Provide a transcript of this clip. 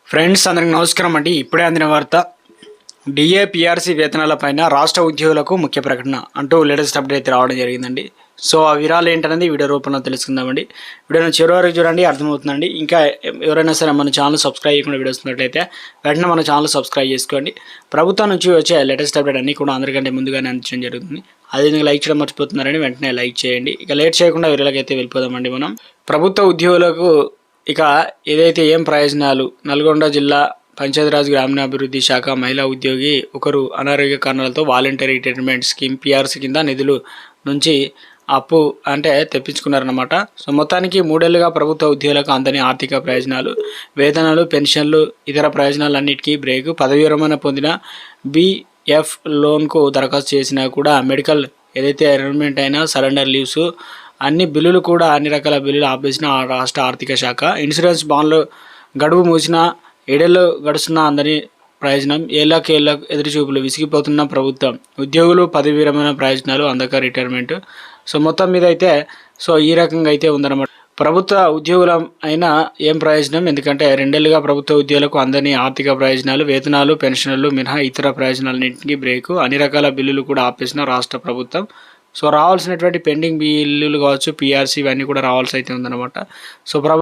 Friends అందరికి నమస్కారం అండి. ఇప్పుడే అందిన వార్త, డిఏ పిఆర్సీ వేతనాలపైన రాష్ట్ర ఉద్యోగులకు ముఖ్య ప్రకటన అంటూ లేటెస్ట్ అప్డేట్ రావడం జరిగిందండి. సో ఆ వివరాలు ఏంటనేది వీడియో రూపంలో తెలుసుకుందామండి. వీడియోని చివరి వరకు చూడండి, అర్థమవుతుందండి. ఇంకా ఎవరైనా సరే మన ఛానల్ సబ్స్క్రైబ్ చేయకుండా వీడియోస్ ఉన్నట్లయితే వెంటనే మన ఛానల్ సబ్స్క్రైబ్ చేసుకోండి. ప్రభుత్వం నుంచి వచ్చే లేటెస్ట్ అప్డేట్ అన్నీ కూడా అందరికంటే ముందుగానే అందించడం జరుగుతుంది. అదేవిధంగా లైక్ చేయడం మర్చిపోతున్నారని వెంటనే లైక్ చేయండి. ఇక లేట్ చేయకుండా వీడియోలకి అయితే వెళ్ళిపోదామండి. మనం ప్రభుత్వ ఉద్యోగులకు ఇక ఏదైతే ఏం ప్రయోజనాలు, నల్గొండ జిల్లా పంచాయతీరాజ్ గ్రామీణాభివృద్ధి శాఖ మహిళా ఉద్యోగి ఒకరు అనారోగ్య కారణాలతో వాలంటరీ రిటైర్మెంట్ స్కీమ్ పిఆర్సీ కింద నిధులు నుంచి అప్పు తెప్పించుకున్నారన్నమాట. సో మొత్తానికి 3 ఏళ్లుగా ప్రభుత్వ ఉద్యోగులకు అందని ఆర్థిక ప్రయోజనాలు, వేతనాలు, పెన్షన్లు, ఇతర ప్రయోజనాలన్నిటికీ బ్రేక్. పదవి విరమణ పొందిన బిఎఫ్ లోన్కు దరఖాస్తు చేసినా కూడా మెడికల్ ఏదైతే రిటైర్మెంట్ అయినా సరెండర్ లీవ్స్ అన్ని బిల్లులు కూడా అన్ని రకాల బిల్లులు ఆపేసిన రాష్ట్ర ఆర్థిక శాఖ. ఇన్సూరెన్స్ బాండ్లు గడువు మూసిన 7 ఏళ్ళు గడుస్తున్న అందని ప్రయోజనం. ఏళ్ళకి ఎదురుచూపులు విసిగిపోతున్న ప్రభుత్వం ఉద్యోగులు పదవి విరమణ ప్రయోజనాలు అందక రిటైర్మెంట్. సో మొత్తం మీద అయితే ఈ రకంగా అయితే ఉందన్నమాట. ప్రభుత్వ ఉద్యోగుల అయినా ఏం ప్రయోజనం, ఎందుకంటే 2 ఏళ్లుగా ప్రభుత్వ ఉద్యోగులకు అందని ఆర్థిక ప్రయోజనాలు, వేతనాలు, పెన్షన్లు మినహా ఇతర ప్రయోజనాలన్నింటికీ బ్రేకు. అన్ని రకాల బిల్లులు కూడా ఆపేసిన రాష్ట్ర ప్రభుత్వం. సో రావాల్సినటువంటి పెండింగ్ బిల్లులు కావచ్చు, పిఆర్సీ ఇవన్నీ కూడా రావాల్సి అయితే ఉందన్నమాట. సో